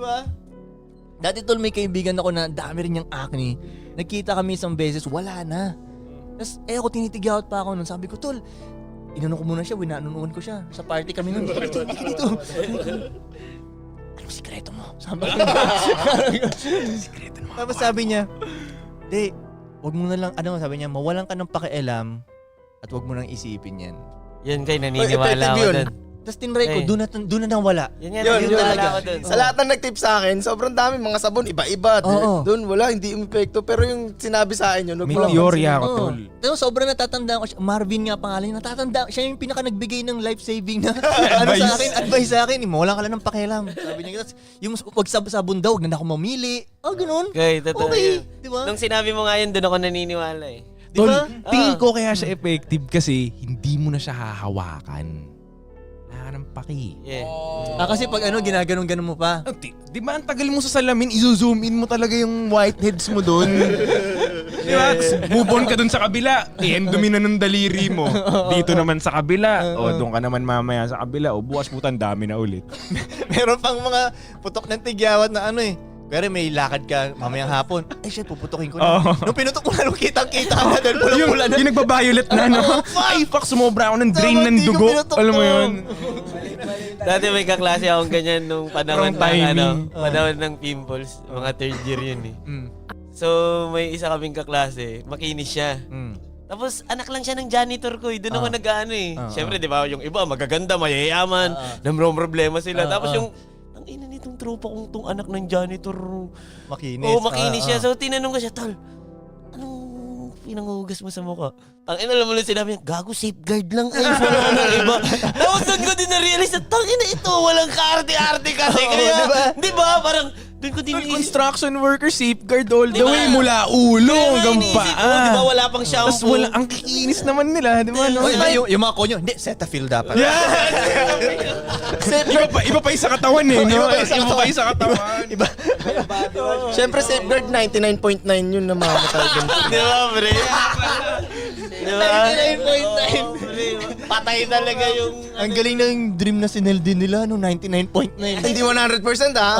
ba? Dati tol, may kaibigan ako na dami rin niyang acne. Nagkita kami isang beses, wala na. Tapos ako tinitigyawat pa ako nun. Sabi ko, tol, inano ko muna siya, winanunuan ko siya. Sa party kami nun. Tol, hindi ka dito. Anong sikreto mo? Sabi ko. Sikreto mo. Tapos sabi niya, di, wag mo na lang, sabi niya, mawalan ka ng pakialam at wag mo nang isipin yan. Yan kayo, naniniwala ako dun. Tapos tinry ko, doon na nang wala. Yun talaga. ako dun. Sa lahat ng nag-tip sa akin, sobrang dami mga sabon, iba-iba. Oo. Doon wala, hindi umepekto. Pero yung sinabi sa akin yun, May teorya ako, tol. Pero sobrang natatandaan ko siya. Marvin nga pangalan niya. Natatandaan. Siya yung pinaka nagbigay ng life-saving na advice sa akin. Mawalan ka lang ng pakialam. Sabi niya. Tapos yung wag sabon daw, wag na ako mamili. Ganun. Okay, totoo Okay. yun. Diba? Nung sinabi mo nga yun, doon ako naniniwala eh. Tol, Diba? tingin ko kaya siya effective kasi hindi mo na siya hahawakan. Wala ka ng paki. Yeah. Kasi pag ginaganon-ganon mo pa. Di ba ang tagal mo sa salamin, izo-zoom in mo talaga yung whiteheads mo doon. Di ba? Move on ka doon sa kabila. I-endumi na ng daliri mo. Dito naman sa kabila. O doon ka naman mamaya sa kabila. O bukas putan, dami na ulit. Meron pang mga putok ng tigyawat na pero may lakad ka mamayang hapon. Ay shit, puputukin ko na. Nung pinutok ko na, nung kitang-kita ka na doon, pula-pula na. Yung nagbabayulet na, no? Ay, fuck, sumobra ako ng drain ng Hindi ko dugo. pinutok Alam mo to. yun? Dati may kaklase akong ganyan nung panahon Wrong timing. panahon ng pimples. Mga third year yun eh. So, may isa kaming kaklase, makinis siya. Tapos, anak lang siya ng janitor ko eh. Doon ako nag-ano eh. Siyempre, di ba, yung iba, magaganda, mayayaman, namrong problema sila. Tapos yung, ang ina nitong tropa kong tong anak ng janitor. Makinis. Oo, makinis siya. So, tinanong ko siya, tol, anong pinangugas mo sa mukha? Tangina, alam mo lang sinabi niya, gago, safeguard lang. Ay, wala ka ng iba. Tapos doon ko din na-realize na, tangina ito, walang kaarte-arte kasi. Kaya, di ba, parang, doon ko din Construction worker, safeguard all the Diba? way. Mula ulo hanggang paa. Di ba, wala pang shampoo. Tapos wala, ang kikinis naman nila, di ba? No? Yung mga konyo, hindi, Cetaphil dapat. Iba pa yung sa katawan eh, no? Iba pa yung sa katawan. Siyempre, safeguard 99.9 yun na mamamatay dun. Di ba, pre? Di ba? 99.9. Patay talaga yung... Ang galing ng dream na sinelde nila, 99.9. Hindi 100% ha?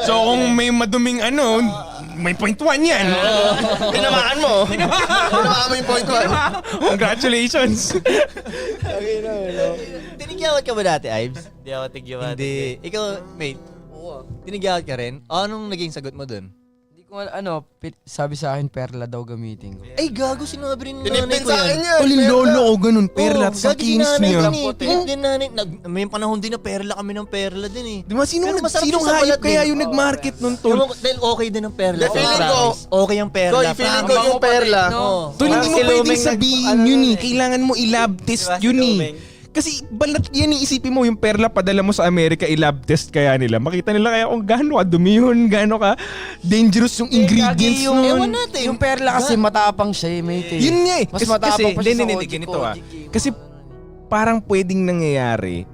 So kung may maduming may point 1 yan. Tinamaan mo. Tinamaan mo yung point ko. Congratulations. Tinigyawat ka ba dati, Ives? Hindi ako tigyawan. Hindi. Ikaw, mate, tinigyawat ka rin? Anong naging sagot mo dun? Hindi ko sabi sa akin perla daw gamitin ko. Ay, gago, sinabi rin ng Tinipin nanay ko sa yan. akin yan. Uling lolo ko ganun, perla Oo, sa gagi si kinis nanay niya. din eh. Pilit din nanay. May panahon din na perla kami ng perla din eh. Di ba, Pero masarap sinong siya sa hayop balat kaya din. yung nag-market nun, tol? Dahil okay din ang perla. Dahil feeling ko, promise. Okay ang perla. Koy, feeling ko yung perla. Tol, hindi mo Si pwedeng Lumeng sabihin yun eh. Kailangan mo i-lab test Diba, si yun eh. Lumeng? Kasi balat yan eh, isipin mo yung perla padala mo sa Amerika, i-lab test kaya nila. Makita nila kaya kung gaano ka dumi yun, gaano ka dangerous yung ingredients yung, nun. Ewan natin. Yung perla kasi matapang siya mate. Yun nga eh. Mas matapang pa siya sa hindi, Oji ganito ko, ah. Oji. Kasi parang pwedeng nangyayari,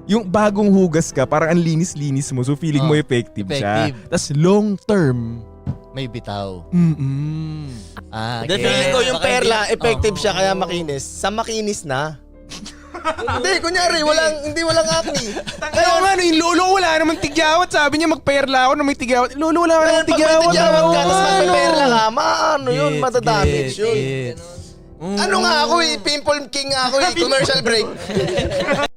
yung bagong hugas ka, parang ang linis-linis mo, so feeling mo effective siya. effective. Tapos long term, May bitaw. The feeling ko yung perla, effective siya kaya makinis. Sa makinis na. Hindi, kunyari, walang acne. Kaya nga, yung lolo wala naman tigyawat. Sabi niya magperla ako na may tigyawat. Lolo wala Kaya naman pag may tigyawat. tigyawat ka, tapos Ano? magpe-perla ka, maano yun, Gets, matadamage gets, yun. gets. Ano nga ako eh, pimple king nga ako eh, commercial break.